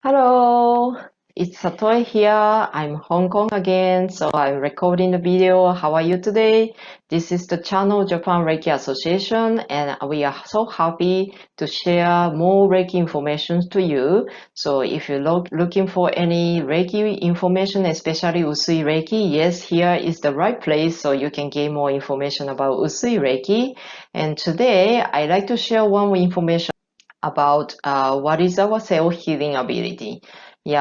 Hello, it's Satoe here. I'm Hong Kong again, so I'm recording the video. How are you today? This is the channel Japan Reiki Association, and we are so happy to share more Reiki information to you. So if you're looking for any Reiki information, especially Usui Reiki, yes, here is the right place so you can gain more information about Usui Reiki. And today, I'd like to share one information about what is our self-healing ability. We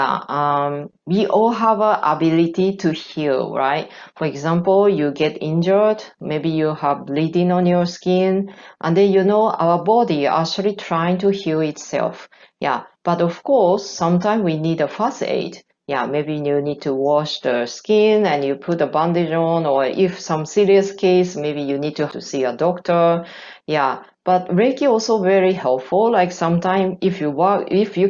all have an ability to heal, right? For example, you get injured, maybe you have bleeding on your skin, and then our body actually trying to heal itself. But of course, sometimes we need a first aid. Maybe you need to wash the skin and you put a bandage on, or if some serious case, maybe you need to see a doctor. But Reiki also very helpful. Like sometimes if you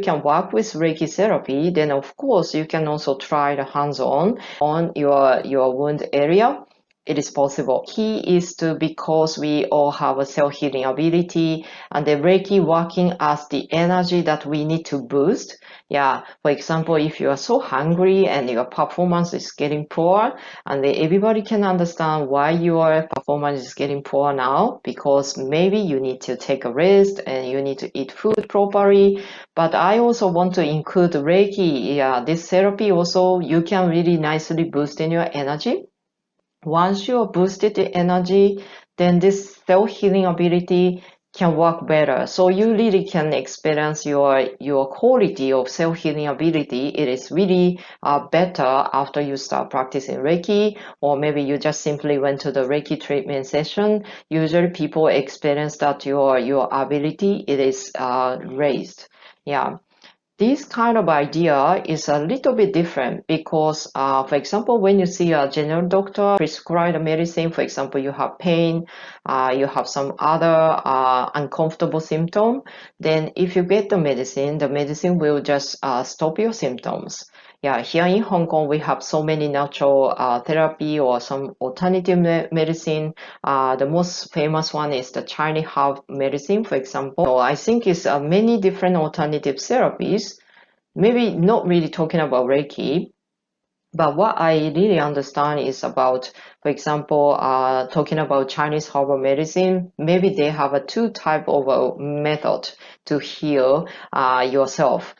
can work with Reiki therapy, then of course you can also try the hands-on on your wound area. It is possible. Key is because we all have a self-healing ability, and the Reiki working as the energy that we need to boost. For example, if you are so hungry and your performance is getting poor, and everybody can understand why your performance is getting poor now, because maybe you need to take a rest and you need to eat food properly. But I also want to include Reiki. This therapy also, you can really nicely boost in your energy. Once you have boosted the energy, then this self-healing ability can work better. So you really can experience your quality of self-healing ability. It is really better after you start practicing Reiki, or maybe you just simply went to the Reiki treatment session. Usually people experience that your ability, it is raised. This kind of idea is a little bit different because, for example, when you see a general doctor prescribe a medicine, for example, you have pain, you have some other uncomfortable symptom, then if you get the medicine will just stop your symptoms. Here in Hong Kong, we have so many natural therapy or some alternative medicine. The most famous one is the Chinese herb medicine, for example. So I think it's many different alternative therapies. Maybe not really talking about Reiki, but what I really understand is about, for example, talking about Chinese herbal medicine, maybe they have a two type of a method to heal yourself.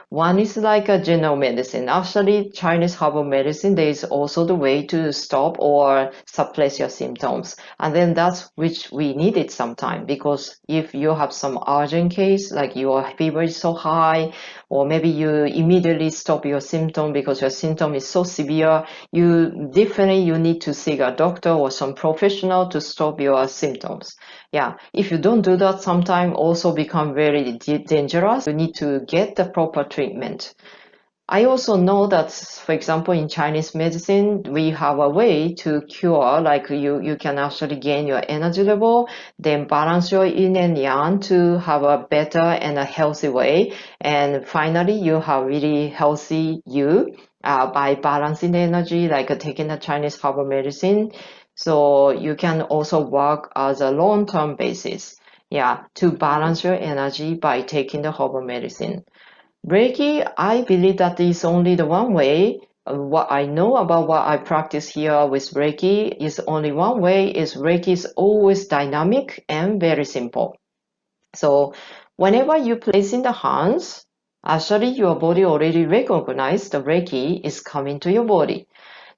One is like a general medicine. Actually, Chinese herbal medicine, there is also the way to stop or suppress your symptoms. And then that's which we need it sometime, because if you have some urgent case, like your fever is so high, or maybe you immediately stop your symptom because your symptom is so severe, you need to seek a doctor or some professional to stop your symptoms. If you don't do that, sometimes also become very dangerous. You need to get the proper treatment. I also know that, for example, in Chinese medicine, we have a way to cure, like you can actually gain your energy level, then balance your yin and yang to have a better and a healthy way. And finally, you have really healthy you by balancing the energy, like taking the Chinese herbal medicine. So you can also work as a long-term basis, to balance your energy by taking the herbal medicine. Reiki, I believe that is only the one way. What I know about what I practice here with Reiki is only one way. Is Reiki is always dynamic and very simple. So whenever you place in the hands, actually your body already recognizes the Reiki is coming to your body.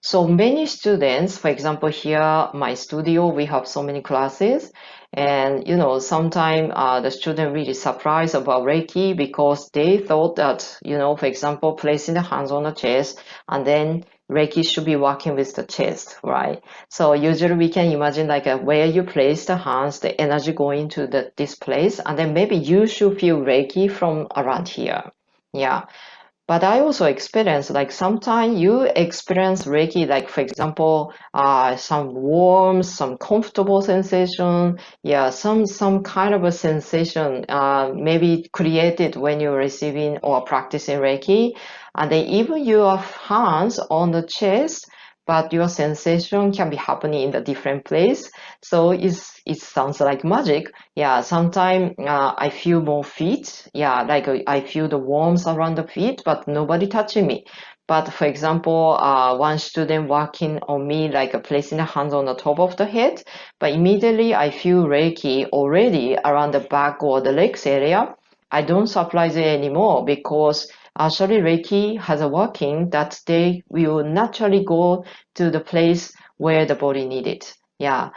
So many students, for example, here, my studio, we have so many classes. And, sometimes the student really surprised about Reiki because they thought that, for example, placing the hands on the chest and then Reiki should be working with the chest, right? So usually we can imagine like where you place the hands, the energy going to this place, and then maybe you should feel Reiki from around here. But I also experience, like sometimes you experience Reiki, like for example, some warm, some comfortable sensation, some kind of a sensation, maybe created when you're receiving or practicing Reiki. And then even your hands on the chest, but your sensation can be happening in a different place. So it sounds like magic. Yeah, sometimes I feel more feet. Yeah, like I feel the warmth around the feet, but nobody touching me. But for example, one student working on me, like placing the hands on the top of the head, but immediately I feel Reiki already around the back or the legs area. I don't surprise it anymore because actually Reiki has a working that they will naturally go to the place where the body needs it. Yeah.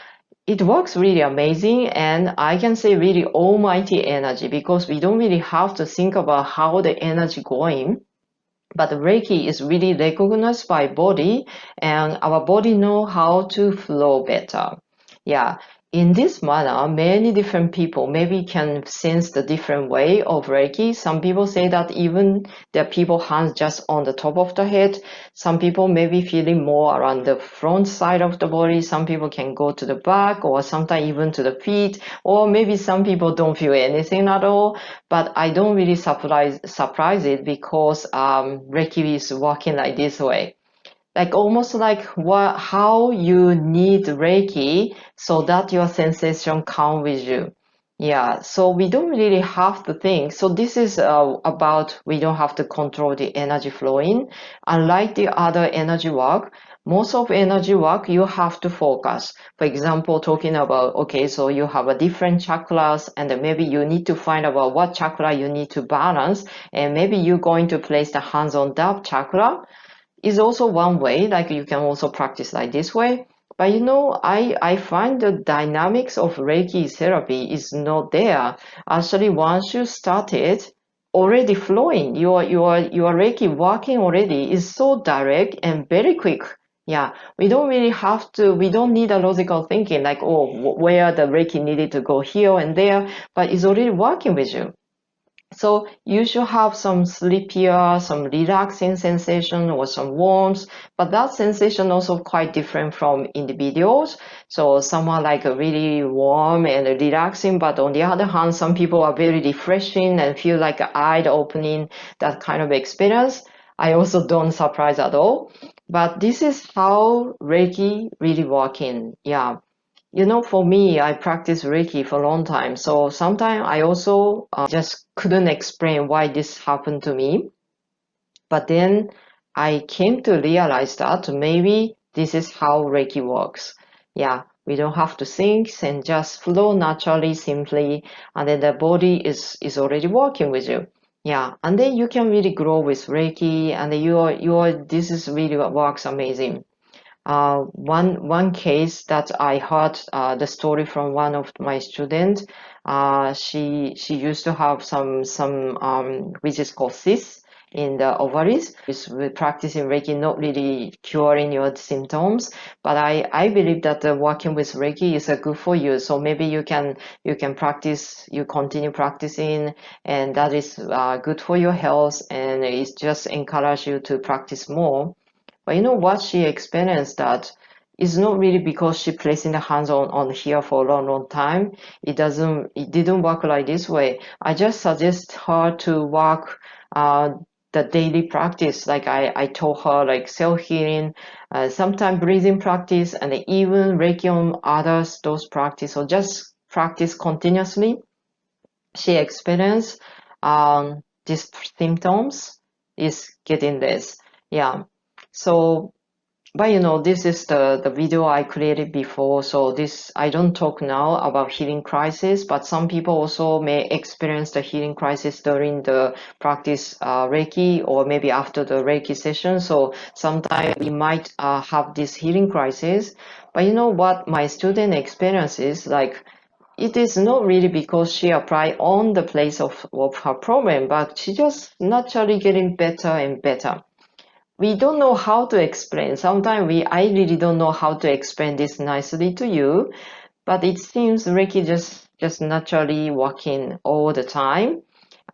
It works really amazing, and I can say really almighty energy because we don't really have to think about how the energy going. But Reiki is really recognized by body, and our body know how to flow better. Yeah. In this manner, many different people maybe can sense the different way of Reiki. Some people say that even there are people hands just on the top of the head. Some people may be feeling more around the front side of the body. Some people can go to the back or sometimes even to the feet. Or maybe some people don't feel anything at all. But I don't really surprise it because Reiki is working like this way. Like almost like how you need Reiki so that your sensation come with you. Yeah, so we don't really have to think. So this is about we don't have to control the energy flowing. Unlike the other energy work, most of energy work you have to focus. For example, talking about, okay, so you have a different chakras and maybe you need to find out what chakra you need to balance, and maybe you're going to place the hands on that chakra is also one way, like you can also practice like this way. But I find the dynamics of Reiki therapy is not there. Actually, once you start it, already flowing, your Reiki working already is so direct and very quick. Yeah, we don't really have to, we don't need a logical thinking like, oh, where the Reiki needed to go here and there, but it's already working with you. So you should have some sleepier, some relaxing sensation or some warmth, but that sensation also quite different from individuals. So some are like a really warm and relaxing, but on the other hand, some people are very refreshing and feel like an eye opening, that kind of experience. I also don't surprise at all. But this is how Reiki really working. Yeah. For me, I practice Reiki for a long time. So sometimes I also just couldn't explain why this happened to me. But then I came to realize that maybe this is how Reiki works. Yeah, we don't have to think and just flow naturally, simply, and then the body is already working with you. Yeah, and then you can really grow with Reiki, and this is really what works amazing. One case that I heard the story from one of my students. She used to have some which is called cysts in the ovaries. With practicing Reiki, not really curing your symptoms, but I believe that working with Reiki is good for you. So maybe you can practice, you continue practicing, and that is good for your health, and it just encourage you to practice more. But what she experienced that is not really because she placing the hands on here for a long time. It didn't work like this way. I just suggest her to work the daily practice. Like I told her, like self-healing, sometimes breathing practice, and even Reiki on others, those practice, or just practice continuously. She experienced these symptoms is getting this. Yeah. So, but this is the video I created before. So this, I don't talk now about healing crisis, but some people also may experience the healing crisis during the practice Reiki, or maybe after the Reiki session. So sometimes we might have this healing crisis. But what my student experiences, like, it is not really because she applied on the place of her problem, but she just naturally getting better and better. We don't know how to explain. Sometimes I really don't know how to explain this nicely to you, but it seems Reiki just naturally working all the time.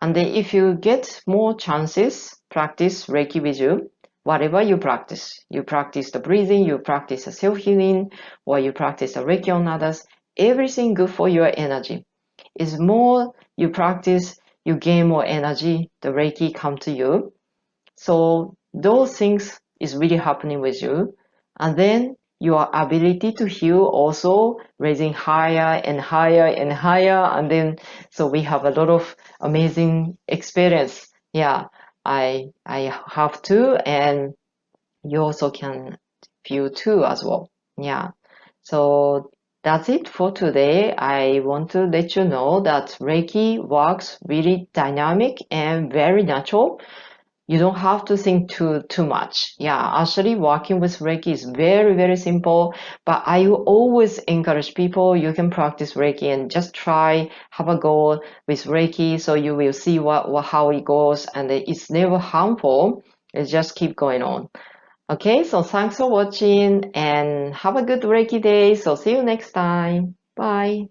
And then if you get more chances, practice Reiki with you, whatever you practice the breathing, you practice the self-healing, or you practice the Reiki on others, everything good for your energy. It's more you practice, you gain more energy, the Reiki come to you. So those things is really happening with you. And then your ability to heal also raising higher and higher and higher. And then, so we have a lot of amazing experience. Yeah, I have to, and you also can feel too as well. Yeah. So that's it for today. I want to let you know that Reiki works really dynamic and very natural. You don't have to think too much. Yeah, actually working with Reiki is very, very simple, but I will always encourage people, you can practice Reiki and just try, have a go with Reiki, so you will see how it goes, and it's never harmful. It just keep going on. Okay, so thanks for watching and have a good Reiki day. So see you next time. Bye.